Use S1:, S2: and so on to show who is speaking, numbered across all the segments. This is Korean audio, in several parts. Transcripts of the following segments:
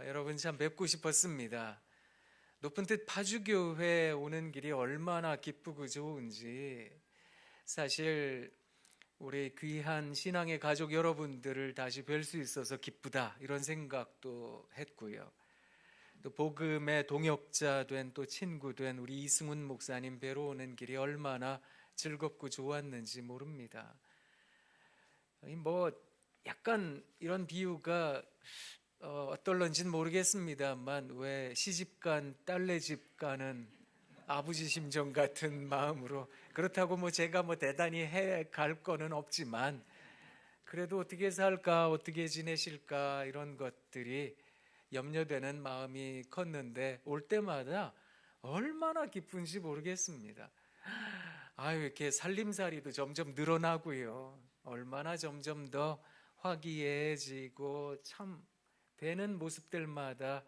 S1: 여러분 참 뵙고 싶었습니다. 높은 뜻 파주교회 오는 길이 얼마나 기쁘고 좋은지, 사실 우리 귀한 신앙의 가족 여러분들을 다시 뵐 수 있어서 기쁘다, 이런 생각도 했고요. 또 복음의 동역자 된, 또 친구 된 우리 이승훈 목사님 뵈러 오는 길이 얼마나 즐겁고 좋았는지 모릅니다. 약간 이런 비유가 어떨런지는 모르겠습니다만, 왜 시집간 딸네 집 가는 아버지 심정 같은 마음으로, 그렇다고 제가 대단히 해 갈 거는 없지만, 그래도 어떻게 살까, 어떻게 지내실까, 이런 것들이 염려되는 마음이 컸는데, 올 때마다 얼마나 기쁜지 모르겠습니다. 이렇게 살림살이도 점점 늘어나고요, 얼마나 점점 더 화기애애해지고, 참 뵈는 모습들마다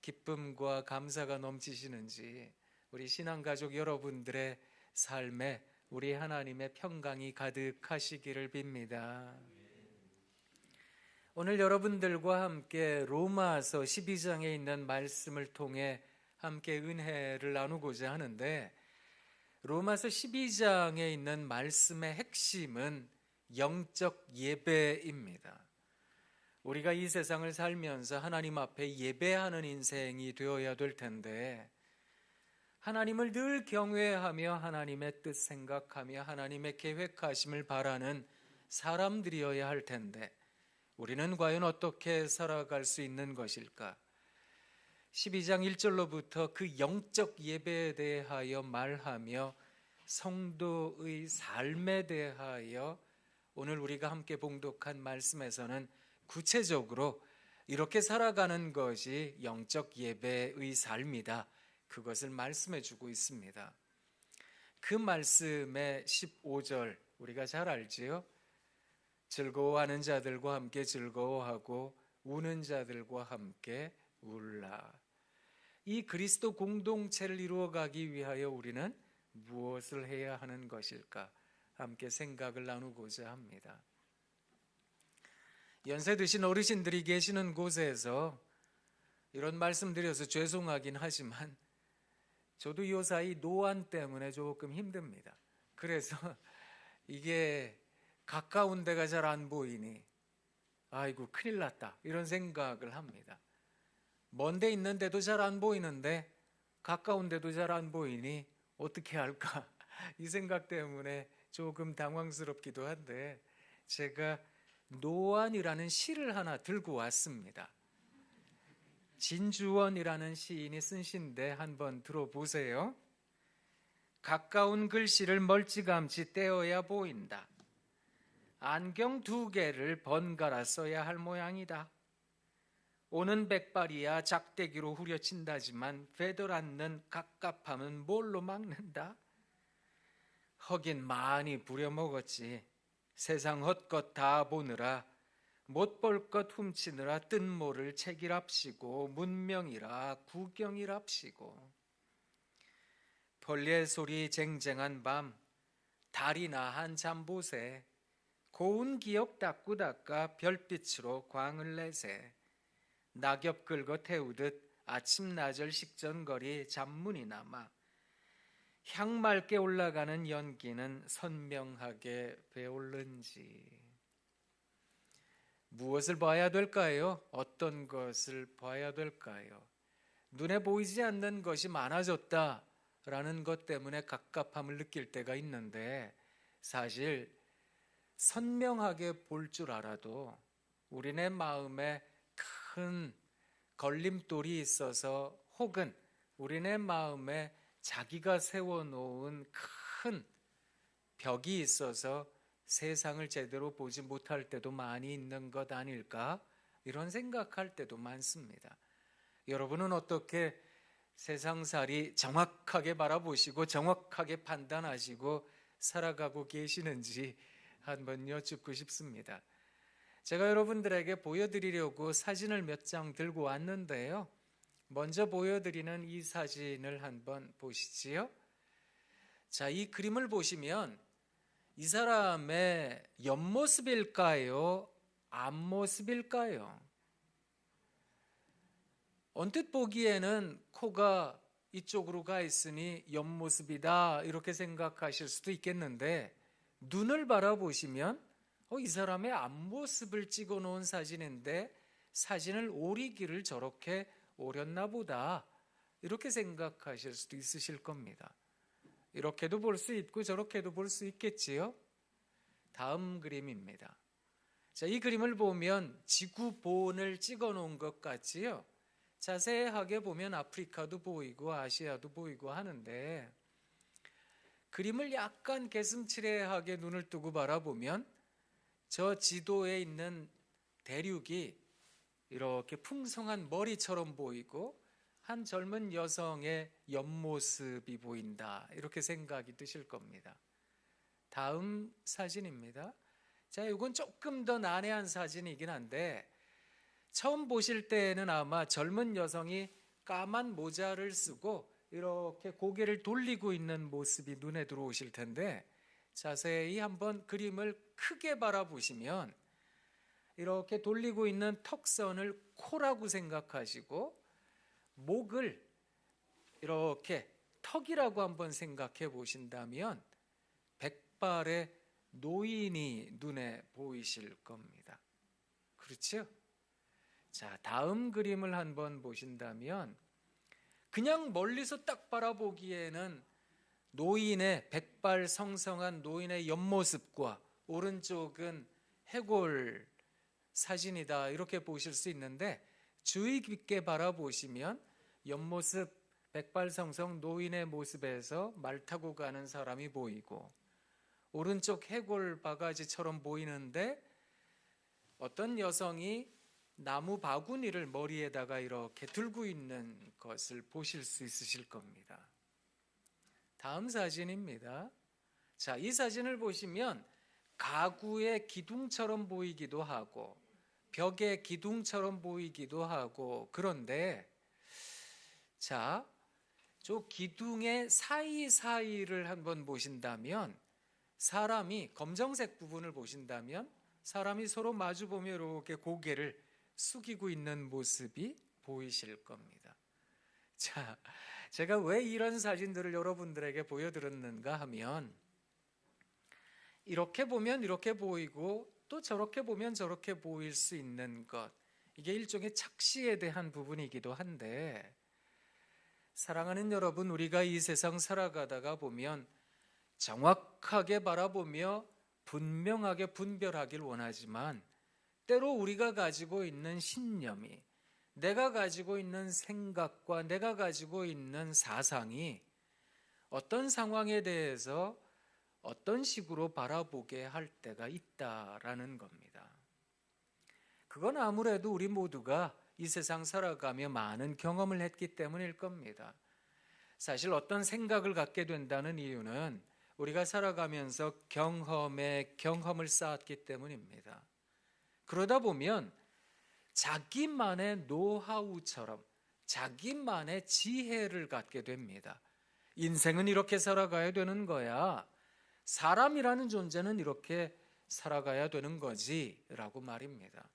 S1: 기쁨과 감사가 넘치시는지, 우리 신앙가족 여러분들의 삶에 우리 하나님의 평강이 가득하시기를 빕니다. 오늘 여러분들과 함께 로마서 12장에 있는 말씀을 통해 함께 은혜를 나누고자 하는데, 로마서 12장에 있는 말씀의 핵심은 영적 예배입니다. 우리가 이 세상을 살면서 하나님 앞에 예배하는 인생이 되어야 될 텐데, 하나님을 늘 경외하며 하나님의 뜻 생각하며 하나님의 계획하심을 바라는 사람들이어야 할 텐데, 우리는 과연 어떻게 살아갈 수 있는 것일까? 12장 1절로부터 그 영적 예배에 대하여 말하며 성도의 삶에 대하여 오늘 우리가 함께 봉독한 말씀에서는 구체적으로 이렇게 살아가는 것이 영적 예배의 삶이다, 그것을 말씀해 주고 있습니다. 그 말씀의 15절 우리가 잘 알지요? 즐거워하는 자들과 함께 즐거워하고 우는 자들과 함께 울라. 이 그리스도 공동체를 이루어가기 위하여 우리는 무엇을 해야 하는 것일까? 함께 생각을 나누고자 합니다. 연세 드신 어르신들이 계시는 곳에서 이런 말씀 드려서 죄송하긴 하지만, 저도 요사이 노안 때문에 조금 힘듭니다. 그래서 이게 가까운 데가 잘 안 보이니 아이고 큰일 났다, 이런 생각을 합니다. 먼 데 있는데도 잘 안 보이는데 가까운 데도 잘 안 보이니 어떻게 할까, 이 생각 때문에 조금 당황스럽기도 한데, 제가 노안이라는 시를 하나 들고 왔습니다. 진주원이라는 시인이 쓴 시인데 한번 들어보세요. 가까운 글씨를 멀찌감치 떼어야 보인다. 안경 2개를 번갈아 써야 할 모양이다. 오는 백발이야 작대기로 후려친다지만 되돌 않는 갑갑함은 뭘로 막는다? 허긴 많이 부려먹었지. 세상 헛것 다 보느라, 못 볼 것 훔치느라 뜬모를 책이랍시고 문명이라 구경이랍시고. 벌레 소리 쟁쟁한 밤, 달이나 한참 보세. 고운 기억 닦고 닦아 별빛으로 광을 내세. 낙엽 긁어 태우듯 아침 나절 식전거리 잡문이 남아. 향맑게 올라가는 연기는 선명하게 배오른지. 무엇을 봐야 될까요? 어떤 것을 봐야 될까요? 눈에 보이지 않는 것이 많아졌다라는 것 때문에 갑갑함을 느낄 때가 있는데, 사실 선명하게 볼 줄 알아도 우리네 마음에 큰 걸림돌이 있어서, 혹은 우리네 마음에 자기가 세워놓은 큰 벽이 있어서 세상을 제대로 보지 못할 때도 많이 있는 것 아닐까, 이런 생각할 때도 많습니다. 여러분은 어떻게 세상살이 정확하게 바라보시고 정확하게 판단하시고 살아가고 계시는지 한번 여쭙고 싶습니다. 제가 여러분들에게 보여드리려고 사진을 몇 장 들고 왔는데요, 먼저 보여드리는 이 사진을 한번 보시지요. 자, 이 그림을 보시면 이 사람의 옆모습일까요? 앞모습일까요? 언뜻 보기에는 코가 이쪽으로 가 있으니 옆모습이다 이렇게 생각하실 수도 있겠는데, 눈을 바라보시면 이 사람의 앞모습을 찍어 놓은 사진인데 사진을 오리기를 저렇게 오렸나 보다 이렇게 생각하실 수도 있으실 겁니다. 이렇게도 볼 수 있고 저렇게도 볼 수 있겠지요. 다음 그림입니다. 자, 이 그림을 보면 지구본을 찍어 놓은 것 같지요. 자세하게 보면 아프리카도 보이고 아시아도 보이고 하는데, 그림을 약간 개슴츠레하게 눈을 뜨고 바라보면 저 지도에 있는 대륙이 이렇게 풍성한 머리처럼 보이고 한 젊은 여성의 옆모습이 보인다 이렇게 생각이 드실 겁니다. 다음 사진입니다. 자, 이건 조금 더 난해한 사진이긴 한데, 처음 보실 때는 아마 젊은 여성이 까만 모자를 쓰고 이렇게 고개를 돌리고 있는 모습이 눈에 들어오실 텐데, 자세히 한번 그림을 크게 바라보시면 이렇게 돌리고 있는 턱선을 코라고 생각하시고 목을 이렇게 턱이라고 한번 생각해 보신다면 백발의 노인이 눈에 보이실 겁니다. 그렇죠? 자, 다음 그림을 한번 보신다면 그냥 멀리서 딱 바라보기에는 노인의 백발 성성한 노인의 옆모습과 오른쪽은 해골 사진이다 이렇게 보실 수 있는데, 주의 깊게 바라보시면 옆모습 백발성성 노인의 모습에서 말 타고 가는 사람이 보이고, 오른쪽 해골 바가지처럼 보이는데 어떤 여성이 나무 바구니를 머리에다가 이렇게 들고 있는 것을 보실 수 있으실 겁니다. 다음 사진입니다. 자, 이 사진을 보시면 가구의 기둥처럼 보이기도 하고 벽의 기둥처럼 보이기도 하고, 그런데 자, 저 기둥의 사이사이를 한번 보신다면, 사람이 검정색 부분을 보신다면 사람이 서로 마주보며 이렇게 고개를 숙이고 있는 모습이 보이실 겁니다. 자, 제가 왜 이런 사진들을 여러분들에게 보여드렸는가 하면, 이렇게 보면 이렇게 보이고 또 저렇게 보면 저렇게 보일 수 있는 것, 이게 일종의 착시에 대한 부분이기도 한데, 사랑하는 여러분, 우리가 이 세상 살아가다가 보면 정확하게 바라보며 분명하게 분별하길 원하지만, 때로 우리가 가지고 있는 신념이, 내가 가지고 있는 생각과 내가 가지고 있는 사상이 어떤 상황에 대해서 어떤 식으로 바라보게 할 때가 있다라는 겁니다. 그건 아무래도 우리 모두가 이 세상 살아가며 많은 경험을 했기 때문일 겁니다. 사실 어떤 생각을 갖게 된다는 이유는 우리가 살아가면서 경험을 쌓았기 때문입니다. 그러다 보면 자기만의 노하우처럼 자기만의 지혜를 갖게 됩니다. 인생은 이렇게 살아가야 되는 거야, 사람이라는 존재는 이렇게 살아가야 되는 거지 라고 말입니다.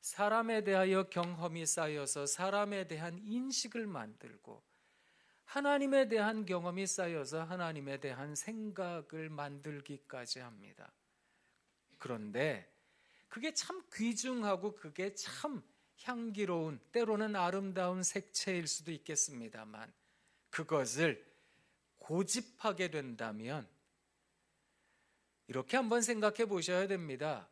S1: 사람에 대하여 경험이 쌓여서 사람에 대한 인식을 만들고, 하나님에 대한 경험이 쌓여서 하나님에 대한 생각을 만들기까지 합니다. 그런데 그게 참 귀중하고 그게 참 향기로운, 때로는 아름다운 색채일 수도 있겠습니다만, 그것을 고집하게 된다면 이렇게 한번 생각해 보셔야 됩니다.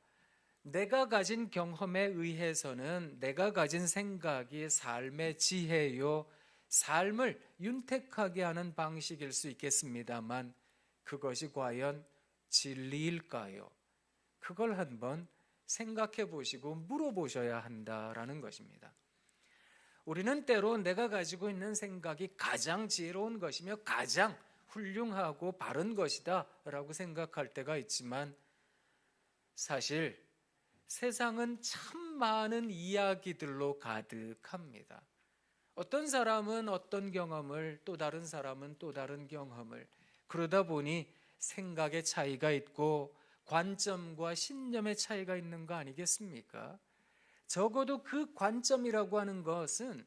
S1: 내가 가진 경험에 의해서는 내가 가진 생각이 삶의 지혜요, 삶을 윤택하게 하는 방식일 수 있겠습니다만, 그것이 과연 진리일까요? 그걸 한번 생각해 보시고 물어보셔야 한다라는 것입니다. 우리는 때로 내가 가지고 있는 생각이 가장 지혜로운 것이며 가장 훌륭하고 바른 것이다 라고 생각할 때가 있지만, 사실 세상은 참 많은 이야기들로 가득합니다. 어떤 사람은 어떤 경험을, 또 다른 사람은 또 다른 경험을, 그러다 보니 생각의 차이가 있고 관점과 신념의 차이가 있는 거 아니겠습니까? 적어도 그 관점이라고 하는 것은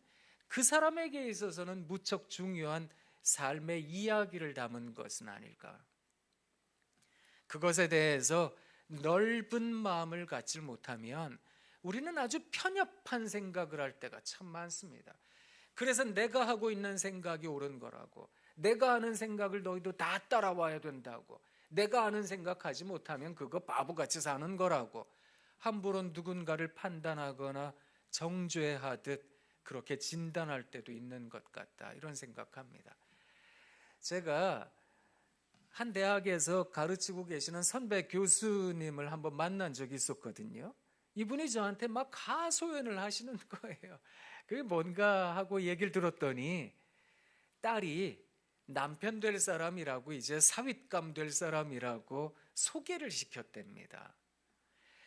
S1: 그 사람에게 있어서는 무척 중요한 삶의 이야기를 담은 것은 아닐까. 그것에 대해서 넓은 마음을 갖지 못하면 우리는 아주 편협한 생각을 할 때가 참 많습니다. 그래서 내가 하고 있는 생각이 옳은 거라고, 내가 하는 생각을 너희도 다 따라와야 된다고, 내가 하는 생각하지 못하면 그거 바보같이 사는 거라고 함부로 누군가를 판단하거나 정죄하듯 그렇게 진단할 때도 있는 것 같다, 이런 생각합니다. 제가 한 대학에서 가르치고 계시는 선배 교수님을 한번 만난 적이 있었거든요. 이분이 저한테 막 하소연을 하시는 거예요. 그게 뭔가 하고 얘기를 들었더니 딸이 남편 될 사람이라고, 이제 사윗감 될 사람이라고 소개를 시켰답니다.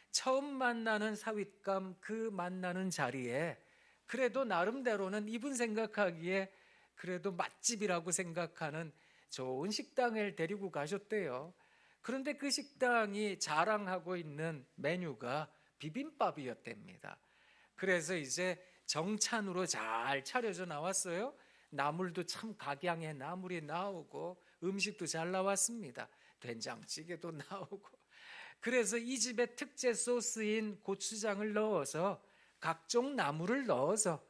S1: 처음 만나는 사윗감, 그 만나는 자리에 그래도 나름대로는 이분 생각하기에 그래도 맛집이라고 생각하는 좋은 식당을 데리고 가셨대요. 그런데 그 식당이 자랑하고 있는 메뉴가 비빔밥이었답니다. 그래서 이제 정찬으로 잘 차려져 나왔어요. 나물도 참 각양의 나물이 나오고 음식도 잘 나왔습니다. 된장찌개도 나오고. 그래서 이 집의 특제 소스인 고추장을 넣어서 각종 나물을 넣어서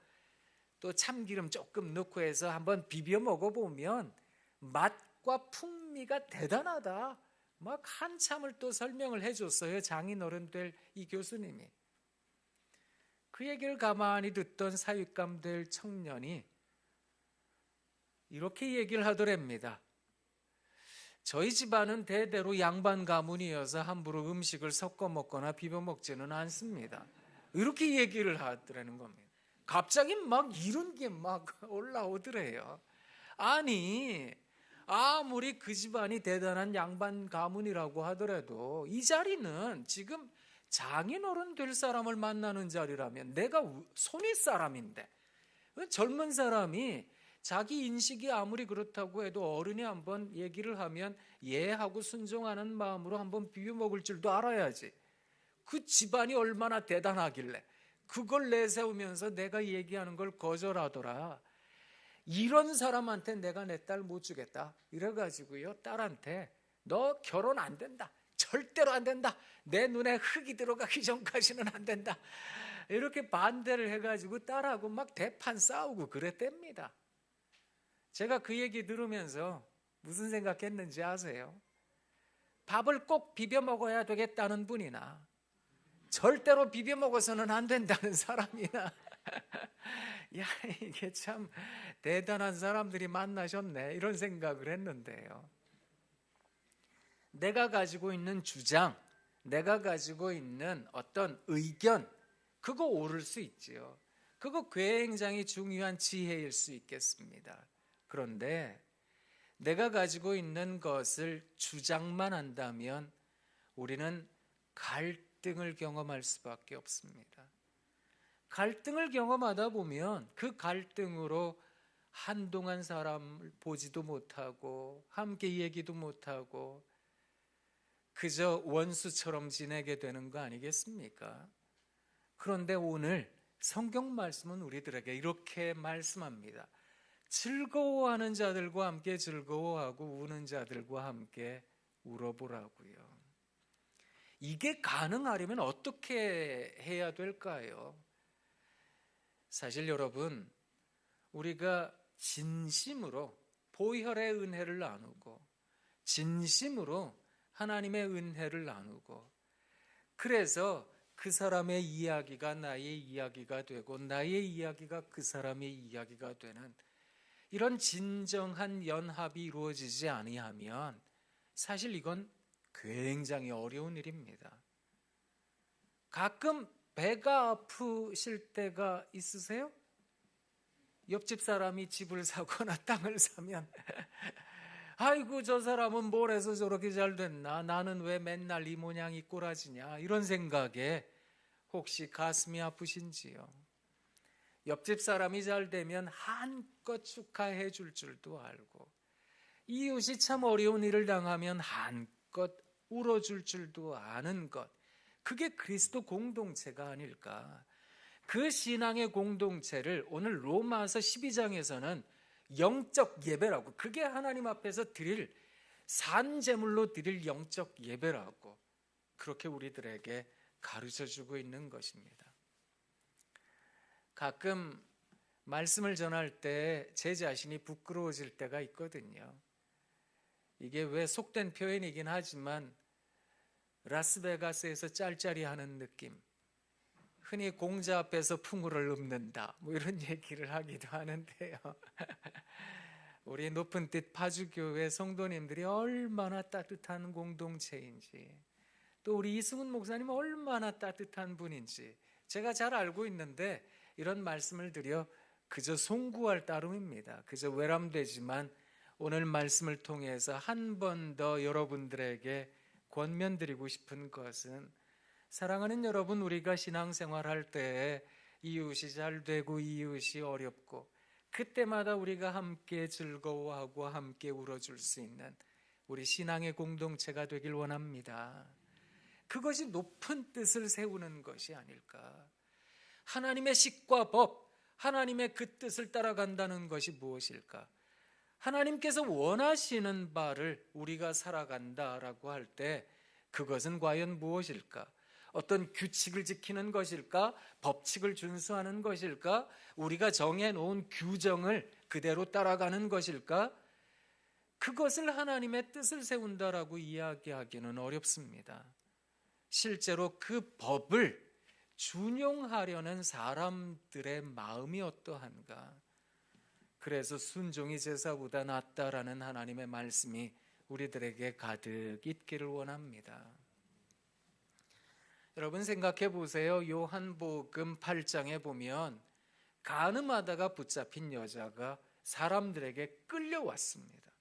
S1: 또 참기름 조금 넣고 해서 한번 비벼 먹어보면 맛과 풍미가 대단하다, 막 한참을 또 설명을 해줬어요. 장인어른 될 이 교수님이. 그 얘기를 가만히 듣던 사윗감 될 청년이 이렇게 얘기를 하더랍니다. 저희 집안은 대대로 양반 가문이어서 함부로 음식을 섞어 먹거나 비벼 먹지는 않습니다. 이렇게 얘기를 하더라는 겁니다. 갑자기 막 이런 게 막 올라오더래요. 아니, 아무리 그 집안이 대단한 양반 가문이라고 하더라도 이 자리는 지금 장인어른 될 사람을 만나는 자리라면 내가 손윗 사람인데, 젊은 사람이 자기 인식이 아무리 그렇다고 해도 어른이 한번 얘기를 하면 예하고 순종하는 마음으로 한번 비벼 먹을 줄도 알아야지. 그 집안이 얼마나 대단하길래 그걸 내세우면서 내가 얘기하는 걸 거절하더라. 이런 사람한테 내가 내 딸 못 주겠다. 이래가지고요, 딸한테 너 결혼 안 된다, 절대로 안 된다, 내 눈에 흙이 들어가기 전까지는 안 된다, 이렇게 반대를 해가지고 딸하고 막 대판 싸우고 그랬답니다. 제가 그 얘기 들으면서 무슨 생각했는지 아세요? 밥을 꼭 비벼 먹어야 되겠다는 분이나 절대로 비벼 먹어서는 안 된다는 사람이나 야, 이게 참 대단한 사람들이 만나셨네, 이런 생각을 했는데요. 내가 가지고 있는 주장, 내가 가지고 있는 어떤 의견, 그거 옳을 수 있지요. 그거 굉장히 중요한 지혜일 수 있겠습니다. 그런데 내가 가지고 있는 것을 주장만 한다면 우리는 갈등을 경험할 수밖에 없습니다. 갈등을 경험하다 보면 그 갈등으로 한동안 사람을 보지도 못하고 함께 얘기도 못하고 그저 원수처럼 지내게 되는 거 아니겠습니까? 그런데 오늘 성경 말씀은 우리들에게 이렇게 말씀합니다. 즐거워하는 자들과 함께 즐거워하고 우는 자들과 함께 울어보라고요. 이게 가능하려면 어떻게 해야 될까요? 사실 여러분, 우리가 진심으로 보혈의 은혜를 나누고 진심으로 하나님의 은혜를 나누고, 그래서 그 사람의 이야기가 나의 이야기가 되고 나의 이야기가 그 사람의 이야기가 되는 이런 진정한 연합이 이루어지지 아니하면 사실 이건 굉장히 어려운 일입니다. 가끔 배가 아프실 때가 있으세요? 옆집 사람이 집을 사거나 땅을 사면 아이고, 저 사람은 뭘 해서 저렇게 잘 됐나, 나는 왜 맨날 이 모양이 꼬라지냐, 이런 생각에 혹시 가슴이 아프신지요? 옆집 사람이 잘 되면 한껏 축하해 줄 줄도 알고, 이웃이 참 어려운 일을 당하면 한껏 울어줄 줄도 아는 것, 그게 그리스도 공동체가 아닐까. 그 신앙의 공동체를 오늘 로마서 12장에서는 영적 예배라고, 그게 하나님 앞에서 드릴 산제물로 드릴 영적 예배라고 그렇게 우리들에게 가르쳐주고 있는 것입니다. 가끔 말씀을 전할 때 제 자신이 부끄러워질 때가 있거든요. 이게 왜 속된 표현이긴 하지만 라스베가스에서 짤짤이하는 느낌, 흔히 공자 앞에서 풍우를 읊는다, 뭐 이런 얘기를 하기도 하는데요. 우리 높은 뜻 파주교회 성도님들이 얼마나 따뜻한 공동체인지, 또 우리 이승훈 목사님 얼마나 따뜻한 분인지 제가 잘 알고 있는데, 이런 말씀을 드려 그저 송구할 따름입니다. 그저 외람되지만 오늘 말씀을 통해서 한 번 더 여러분들에게 권면드리고 싶은 것은, 사랑하는 여러분, 우리가 신앙생활할 때에 이웃이 잘 되고 이웃이 어렵고 그때마다 우리가 함께 즐거워하고 함께 울어줄 수 있는 우리 신앙의 공동체가 되길 원합니다. 그것이 높은 뜻을 세우는 것이 아닐까. 하나님의 식과 법, 하나님의 그 뜻을 따라간다는 것이 무엇일까? 하나님께서 원하시는 바를 우리가 살아간다라고 할 때 그것은 과연 무엇일까? 어떤 규칙을 지키는 것일까? 법칙을 준수하는 것일까? 우리가 정해놓은 규정을 그대로 따라가는 것일까? 그것을 하나님의 뜻을 세운다라고 이야기하기는 어렵습니다. 실제로 그 법을 준용하려는 사람들의 마음이 어떠한가? 그래서 순종이 제사보다 낫다라는 하나님의 말씀이 우리들에게 가득 있기를 원합니다. 여러분 생각해 보세요. 요한복음 8장에 보면 간음하다가 붙잡힌 여자가 사람들에게 끌려왔습니다.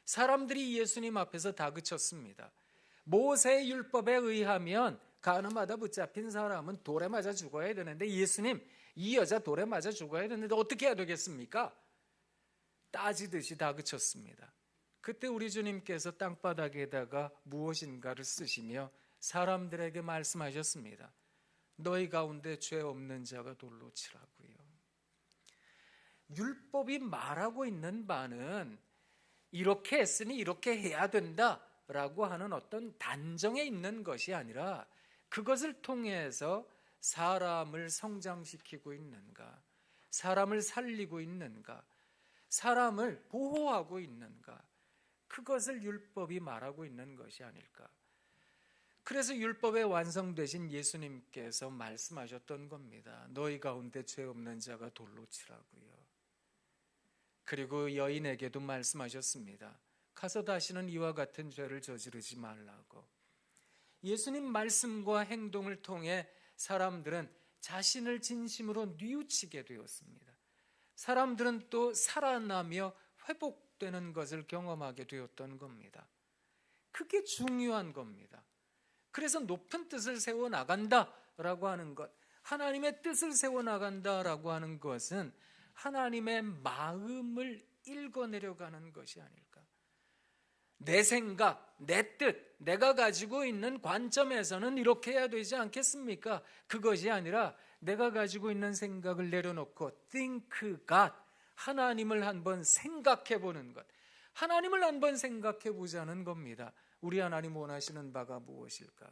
S1: 사람들이 예수님 앞에서 다그쳤습니다. 모세의 율법에 의하면 간음하다 붙잡힌 사람은 돌에 맞아 죽어야 되는데, 예수님, 이 여자 돌에 맞아 죽어야 되는데 어떻게 해야 되겠습니까? 따지듯이 다그쳤습니다. 그때 우리 주님께서 땅바닥에다가 무엇인가를 쓰시며 사람들에게 말씀하셨습니다. 너희 가운데 죄 없는 자가 돌로 치라고요. 율법이 말하고 있는 바는 이렇게 했으니 이렇게 해야 된다라고 하는 어떤 단정에 있는 것이 아니라, 그것을 통해서 사람을 성장시키고 있는가, 사람을 살리고 있는가, 사람을 보호하고 있는가, 그것을 율법이 말하고 있는 것이 아닐까. 그래서 율법에 완성되신 예수님께서 말씀하셨던 겁니다. 너희 가운데 죄 없는 자가 돌로 치라고요. 그리고 여인에게도 말씀하셨습니다. 가서 다시는 이와 같은 죄를 저지르지 말라고. 예수님 말씀과 행동을 통해 사람들은 자신을 진심으로 뉘우치게 되었습니다. 사람들은 또 살아나며 회복되는 것을 경험하게 되었던 겁니다. 그게 중요한 겁니다. 그래서 높은 뜻을 세워나간다라고 하는 것, 하나님의 뜻을 세워나간다라고 하는 것은 하나님의 마음을 읽어내려가는 것이 아닐까. 내 생각, 내 뜻, 내가 가지고 있는 관점에서는 이렇게 해야 되지 않겠습니까? 그것이 아니라 내가 가지고 있는 생각을 내려놓고 think God, 하나님을 한번 생각해 보는 것, 하나님을 한번 생각해 보자는 겁니다. 우리 하나님 원하시는 바가 무엇일까?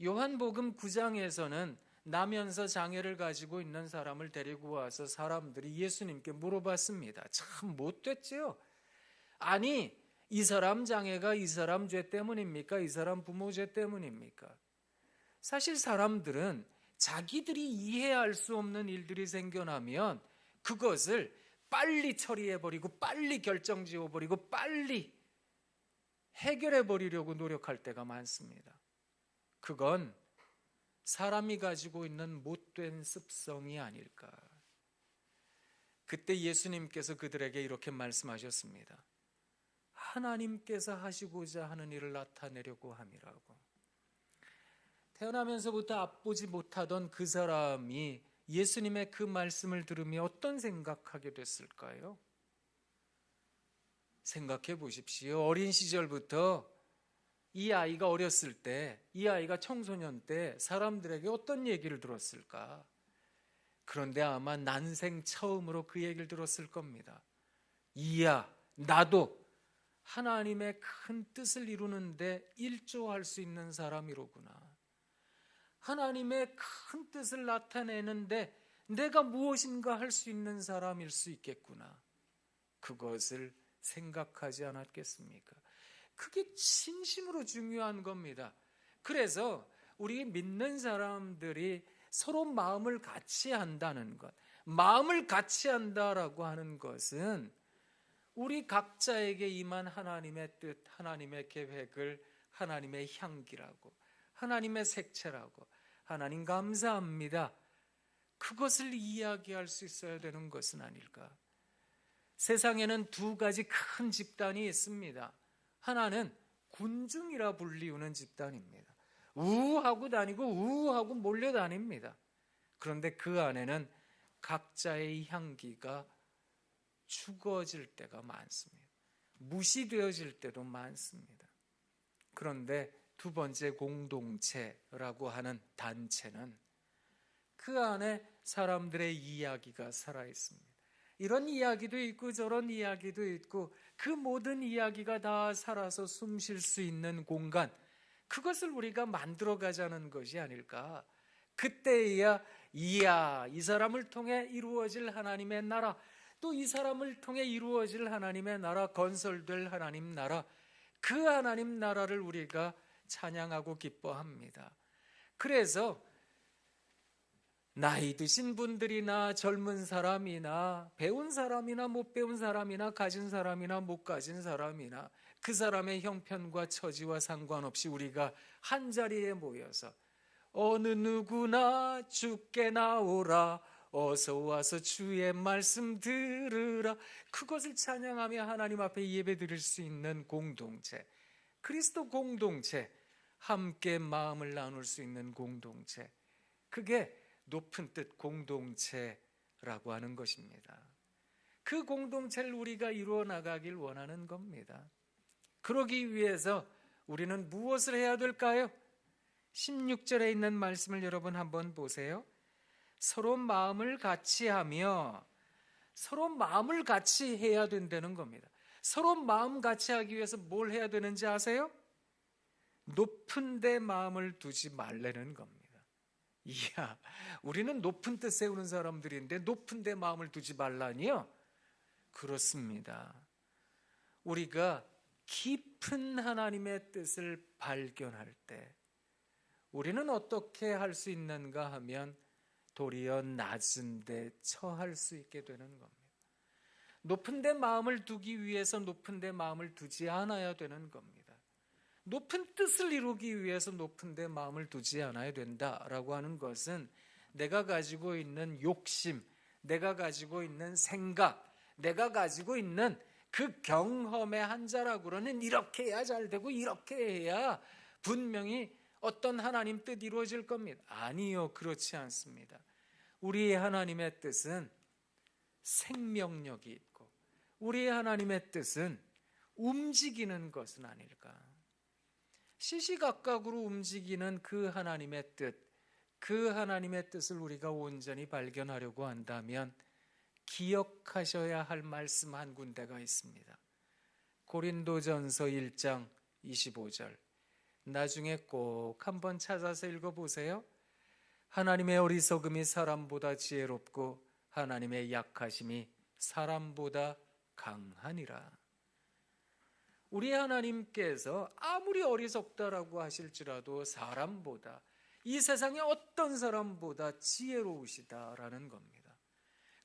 S1: 요한복음 9장에서는 나면서 장애를 가지고 있는 사람을 데리고 와서 사람들이 예수님께 물어봤습니다. 참 못됐지요? 아니, 이 사람 장애가 이 사람 죄 때문입니까? 이 사람 부모 죄 때문입니까? 사실 사람들은 자기들이 이해할 수 없는 일들이 생겨나면 그것을 빨리 처리해버리고 빨리 결정 지어버리고 빨리 해결해버리려고 노력할 때가 많습니다. 그건 사람이 가지고 있는 못된 습성이 아닐까. 그때 예수님께서 그들에게 이렇게 말씀하셨습니다. 하나님께서 하시고자 하는 일을 나타내려고 함이라고. 태어나면서부터 앞보지 못하던 그 사람이 예수님의 그 말씀을 들으며 어떤 생각하게 됐을까요? 생각해 보십시오. 어린 시절부터 이 아이가 어렸을 때, 이 아이가 청소년 때 사람들에게 어떤 얘기를 들었을까? 그런데 아마 난생 처음으로 그 얘기를 들었을 겁니다. 이야, 나도 하나님의 큰 뜻을 이루는데 일조할 수 있는 사람이로구나. 하나님의 큰 뜻을 나타내는데 내가 무엇인가 할 수 있는 사람일 수 있겠구나. 그것을 생각하지 않았겠습니까? 그게 진심으로 중요한 겁니다. 그래서 우리 믿는 사람들이 서로 마음을 같이 한다는 것, 마음을 같이 한다라고 하는 것은 우리 각자에게 임한 하나님의 뜻, 하나님의 계획을 하나님의 향기라고, 하나님의 색채라고, 하나님 감사합니다, 그것을 이야기할 수 있어야 되는 것은 아닐까. 세상에는 두 가지 큰 집단이 있습니다. 하나는 군중이라 불리우는 집단입니다. 우하고 다니고 우하고 몰려다닙니다. 그런데 그 안에는 각자의 향기가 죽어질 때가 많습니다. 무시되어질 때도 많습니다. 그런데 두 번째 공동체라고 하는 단체는 그 안에 사람들의 이야기가 살아있습니다. 이런 이야기도 있고 저런 이야기도 있고 그 모든 이야기가 다 살아서 숨 쉴 수 있는 공간, 그것을 우리가 만들어가자는 것이 아닐까. 그때야 이야, 이 사람을 통해 이루어질 하나님의 나라, 또 이 사람을 통해 이루어질 하나님의 나라, 건설될 하나님 나라, 그 하나님 나라를 우리가 찬양하고 기뻐합니다. 그래서 나이 드신 분들이나 젊은 사람이나 배운 사람이나 못 배운 사람이나 가진 사람이나 못 가진 사람이나 그 사람의 형편과 처지와 상관없이 우리가 한자리에 모여서 어느 누구나 주께 나오라, 어서 와서 주의 말씀 들으라, 그것을 찬양하며 하나님 앞에 예배드릴 수 있는 공동체, 그리스도 공동체, 함께 마음을 나눌 수 있는 공동체, 그게 높은 뜻 공동체라고 하는 것입니다. 그 공동체를 우리가 이루어 나가길 원하는 겁니다. 그러기 위해서 우리는 무엇을 해야 될까요? 16절에 있는 말씀을 여러분 한번 보세요. 서로 마음을 같이 하며, 서로 마음을 같이 해야 된다는 겁니다. 서로 마음 같이 하기 위해서 뭘 해야 되는지 아세요? 높은 데 마음을 두지 말라는 겁니다. 이야, 우리는 높은 뜻 세우는 사람들인데 높은 데 마음을 두지 말라니요? 그렇습니다. 우리가 깊은 하나님의 뜻을 발견할 때 우리는 어떻게 할 수 있는가 하면 도리어 낮은 데 처할 수 있게 되는 겁니다. 높은 데 마음을 두기 위해서 높은 데 마음을 두지 않아야 되는 겁니다. 높은 뜻을 이루기 위해서 높은 데 마음을 두지 않아야 된다라고 하는 것은 내가 가지고 있는 욕심, 내가 가지고 있는 생각, 내가 가지고 있는 그 경험의 한자락으로는 이렇게 해야 잘 되고 이렇게 해야 분명히 어떤 하나님 뜻 이루어질 겁니다. 아니요, 그렇지 않습니다. 우리 하나님의 뜻은 생명력이 있고 우리 하나님의 뜻은 움직이는 것은 아닐까. 시시각각으로 움직이는 그 하나님의 뜻, 그 하나님의 뜻을 우리가 온전히 발견하려고 한다면 기억하셔야 할 말씀 한 군데가 있습니다. 고린도전서 1장 25절, 나중에 꼭 한번 찾아서 읽어보세요. 하나님의 어리석음이 사람보다 지혜롭고 하나님의 약하심이 사람보다 강하니라. 우리 하나님께서 아무리 어리석다라고 하실지라도 사람보다, 이 세상의 어떤 사람보다 지혜로우시다라는 겁니다.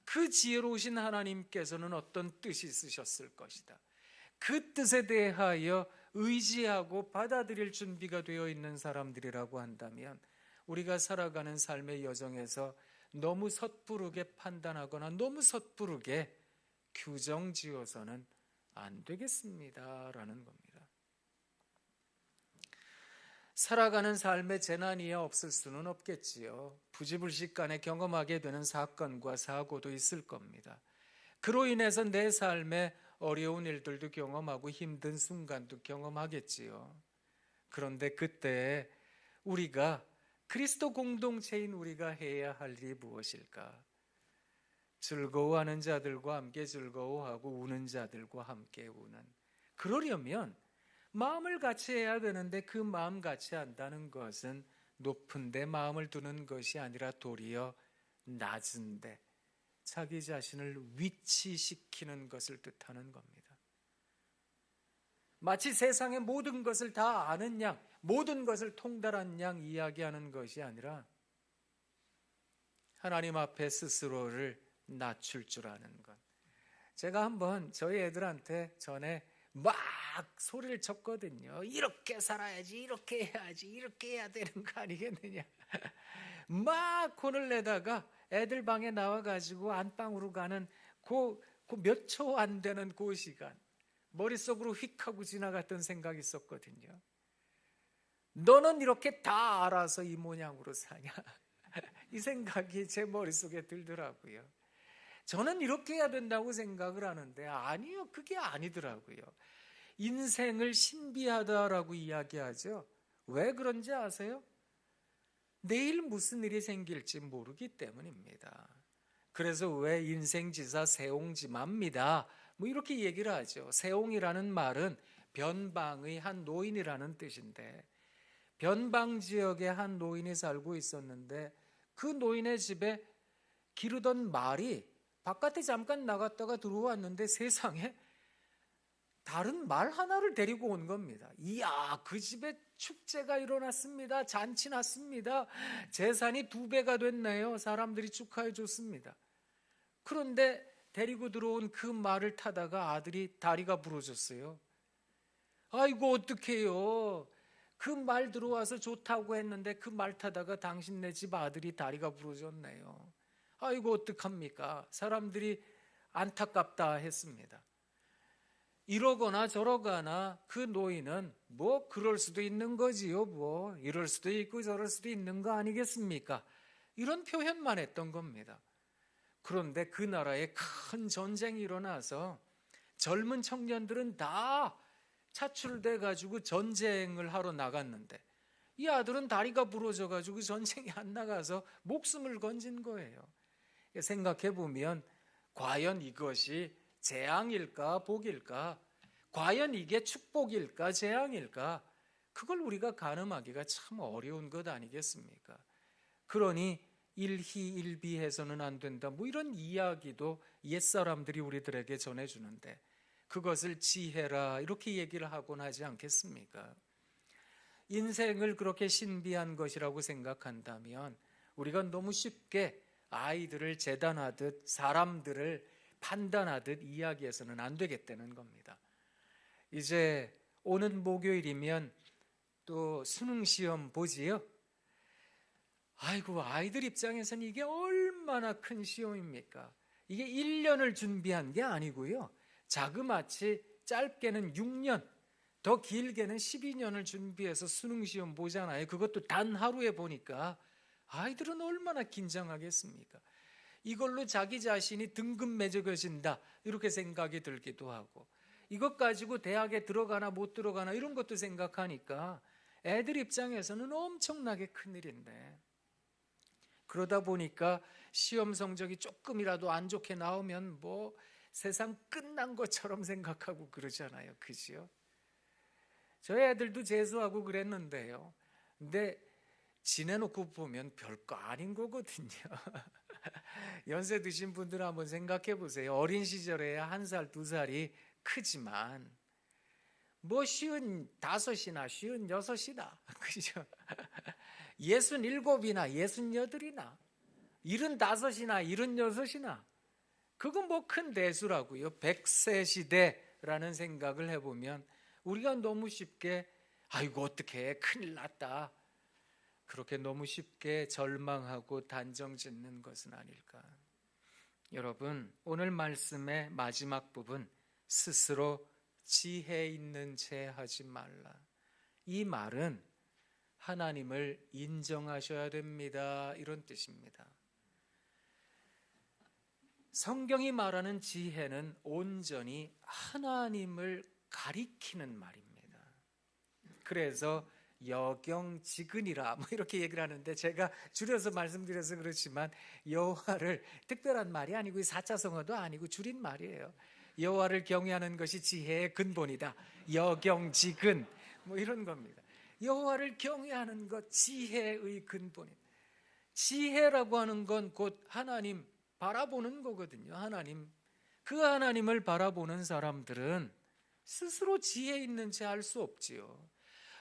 S1: 그 지혜로우신 하나님께서는 어떤 뜻이 있으셨을 것이다. 그 뜻에 대하여 의지하고 받아들일 준비가 되어 있는 사람들이라고 한다면 우리가 살아가는 삶의 여정에서 너무 섣부르게 판단하거나 너무 섣부르게 규정지어서는 안 되겠습니다라는 겁니다. 살아가는 삶에 재난이야 없을 수는 없겠지요. 부지불식간에 경험하게 되는 사건과 사고도 있을 겁니다. 그로 인해서 내 삶에 어려운 일들도 경험하고 힘든 순간도 경험하겠지요. 그런데 그때 우리가 그리스도 공동체인 우리가 해야 할 일이 무엇일까? 즐거워하는 자들과 함께 즐거워하고 우는 자들과 함께 우는. 그러려면 마음을 같이 해야 되는데 그 마음 같이 한다는 것은 높은 데 마음을 두는 것이 아니라 도리어 낮은 데 자기 자신을 위치시키는 것을 뜻하는 겁니다. 마치 세상의 모든 것을 다 아는 양, 모든 것을 통달한 양 이야기하는 것이 아니라 하나님 앞에 스스로를 낮출 줄 아는 것. 제가 한번 저희 애들한테 전에 막 소리를 쳤거든요. 이렇게 살아야지, 이렇게 해야지, 이렇게 해야 되는 거 아니겠느냐. 막 혼을 내다가 애들 방에 나와가지고 안방으로 가는 그 몇 초 안 되는 그 시간 머릿속으로 휙 하고 지나갔던 생각이 있었거든요. 너는 이렇게 다 알아서 이 모양으로 사냐? 이 생각이 제 머릿속에 들더라고요. 저는 이렇게 해야 된다고 생각을 하는데 아니요, 그게 아니더라고요. 인생을 신비하다라고 이야기하죠. 왜 그런지 아세요? 내일 무슨 일이 생길지 모르기 때문입니다. 그래서 왜 인생지사 세옹지마입니다. 뭐 이렇게 얘기를 하죠. 세옹이라는 말은 변방의 한 노인이라는 뜻인데 변방 지역에 한 노인이 살고 있었는데 그 노인의 집에 기르던 말이 바깥에 잠깐 나갔다가 들어왔는데 세상에 다른 말 하나를 데리고 온 겁니다. 이야, 그 집에 축제가 일어났습니다. 잔치 났습니다. 재산이 2배가 됐네요. 사람들이 축하해 줬습니다. 그런데 데리고 들어온 그 말을 타다가 아들이 다리가 부러졌어요. 아이고 어떡해요. 그 말 들어와서 좋다고 했는데 그 말 타다가 당신네 집 아들이 다리가 부러졌네요. 아이고 어떡합니까? 사람들이 안타깝다 했습니다. 이러거나 저러거나 그 노인은 뭐 그럴 수도 있는 거지요. 뭐 이럴 수도 있고 저럴 수도 있는 거 아니겠습니까? 이런 표현만 했던 겁니다. 그런데 그 나라에 큰 전쟁이 일어나서 젊은 청년들은 다 차출돼 가지고 전쟁을 하러 나갔는데 이 아들은 다리가 부러져 가지고 전쟁에 안 나가서 목숨을 건진 거예요. 생각해 보면 과연 이것이 재앙일까 복일까? 과연 이게 축복일까 재앙일까? 그걸 우리가 가늠하기가 참 어려운 것 아니겠습니까? 그러니 일희일비해서는 안 된다. 뭐 이런 이야기도 옛사람들이 우리들에게 전해주는데 그것을 지혜라 이렇게 얘기를 하곤 하지 않겠습니까? 인생을 그렇게 신비한 것이라고 생각한다면 우리가 너무 쉽게 아이들을 재단하듯 사람들을 판단하듯 이야기해서는 안 되겠다는 겁니다. 이제 오는 목요일이면 또 수능시험 보지요? 아이고, 아이들 입장에서는 이게 얼마나 큰 시험입니까? 이게 1년을 준비한 게 아니고요. 자그마치 짧게는 6년, 더 길게는 12년을 준비해서 수능시험 보잖아요. 그것도 단 하루에 보니까 아이들은 얼마나 긴장하겠습니까? 이걸로 자기 자신이 등급 매겨진다 이렇게 생각이 들기도 하고 이것 가지고 대학에 들어가나 못 들어가나 이런 것도 생각하니까 애들 입장에서는 엄청나게 큰일인데 그러다 보니까 시험 성적이 조금이라도 안 좋게 나오면 뭐 세상 끝난 것처럼 생각하고 그러잖아요. 그죠? 저희 애들도 재수하고 그랬는데요. 근데 지내놓고 보면 별거 아닌 거거든요. 연세 드신 분들은 한번 생각해 보세요. 어린 시절에 1살, 2살이 크지만 뭐 55이나 56이나 그죠? 67이나 68이나 75이나 76이나 그건 뭐 큰 대수라고요. 100세 시대라는 생각을 해보면 우리가 너무 쉽게 아이고 어떡해 큰일 났다 그렇게 너무 쉽게 절망하고 단정 짓는 것은 아닐까. 여러분 오늘 말씀의 마지막 부분 스스로 지혜 있는 채 하지 말라. 이 말은 하나님을 인정하셔야 됩니다. 이런 뜻입니다. 성경이 말하는 지혜는 온전히 하나님을 가리키는 말입니다. 그래서 여경지근이라 뭐 이렇게 얘기를 하는데, 제가 줄여서 말씀드려서 그렇지만 여호와를 특별한 말이 아니고 4차 성어도 아니고 줄인 말이에요. 여호와를 경외하는 것이 지혜의 근본이다. 여경지근 뭐 이런 겁니다. 여호와를 경외하는 것, 지혜의 근본이다. 지혜라고 하는 건 곧 하나님 바라보는 거거든요. 그 하나님을 바라보는 사람들은 스스로 지혜 있는지 알 수 없지요.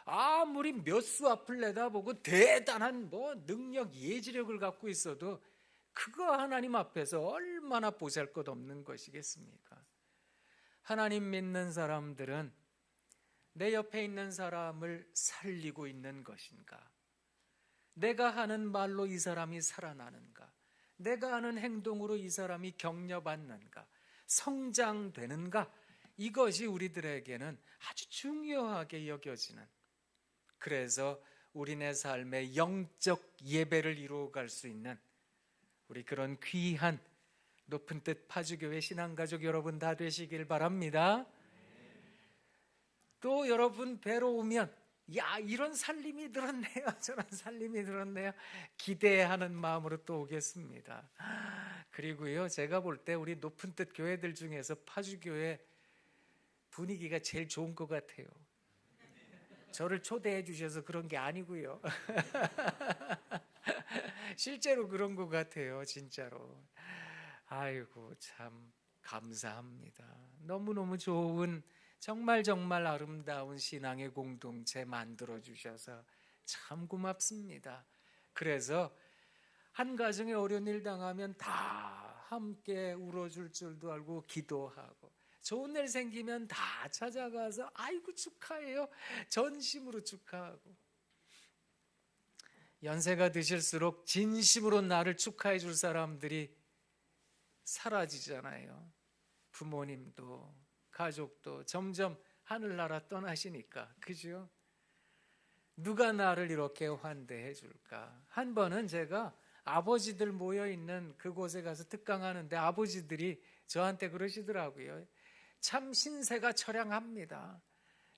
S1: 아무리 몇 수 앞을 내다보고 대단한 능력, 예지력을 갖고 있어도 그거 하나님 앞에서 얼마나 보잘것없는 것이겠습니까? 하나님 믿는 사람들은 내 옆에 있는 사람을 살리고 있는 것인가? 내가 하는 말로 이 사람이 살아나는가? 내가 하는 행동으로 이 사람이 격려받는가? 성장되는가? 이것이 우리들에게는 아주 중요하게 여겨지는, 그래서 우리네 삶의 영적 예배를 이루어갈 수 있는 우리 그런 귀한 높은 뜻 파주교회 신앙가족 여러분 다 되시길 바랍니다. 또 여러분 뵈러 오면 야, 이런 살림이 늘었네요, 저런 살림이 늘었네요, 기대하는 마음으로 또 오겠습니다. 그리고요, 제가 볼 때 우리 높은 뜻 교회들 중에서 파주교회 분위기가 제일 좋은 것 같아요. 저를 초대해 주셔서 그런 게 아니고요. 실제로 그런 것 같아요, 진짜로. 아이고, 참 감사합니다. 너무너무 좋은, 정말 아름다운 신앙의 공동체 만들어 주셔서 참 고맙습니다. 그래서 한 가정에 어려운 일 당하면 다 함께 울어줄 줄도 알고 기도하고, 좋은 일 생기면 다 찾아가서 아이고 축하해요, 전심으로 축하하고, 연세가 드실수록 진심으로 나를 축하해 줄 사람들이 사라지잖아요. 부모님도 가족도 점점 하늘나라 떠나시니까, 그죠? 누가 나를 이렇게 환대해 줄까? 한 번은 제가 아버지들 모여있는 그곳에 가서 특강하는데 아버지들이 저한테 그러시더라고요. 참 신세가 처량합니다.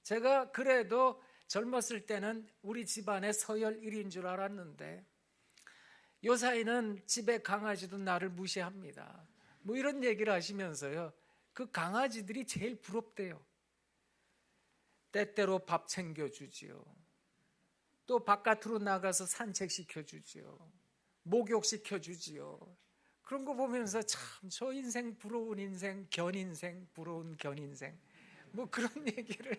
S1: 제가 그래도 젊었을 때는 우리 집안의 서열 1위인 줄 알았는데 요사이는 집에 강아지도 나를 무시합니다. 뭐 이런 얘기를 하시면서요, 그 강아지들이 제일 부럽대요. 때때로 밥 챙겨주지요. 또 바깥으로 나가서 산책시켜주지요. 목욕시켜주지요. 그런 거 보면서 참 저 인생 부러운 인생, 견인생, 부러운 견인생, 뭐 그런 얘기를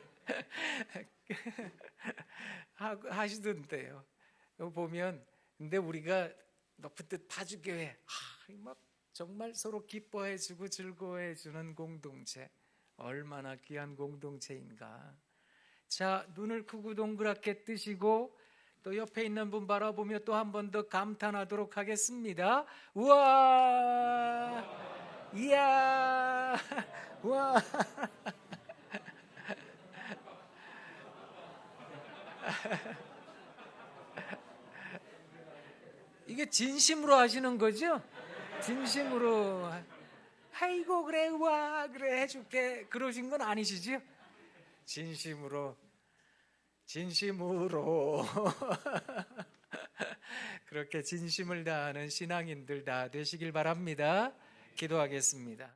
S1: 하시던데요. 보면, 근데 우리가 높은 뜻 파주교회 막 정말 서로 기뻐해주고 즐거워해주는 공동체, 얼마나 귀한 공동체인가. 자, 눈을 크고 동그랗게 뜨시고 또 옆에 있는 분 바라보며 또 한 번 더 감탄하도록 하겠습니다. 우와, 이야, 우와. 이게 진심으로 하시는 거죠? 진심으로. 아이고 그래, 와 그래 해줄게, 그러신 건 아니시죠? 진심으로 그렇게 진심을 다하는 신앙인들 다 되시길 바랍니다. 기도하겠습니다.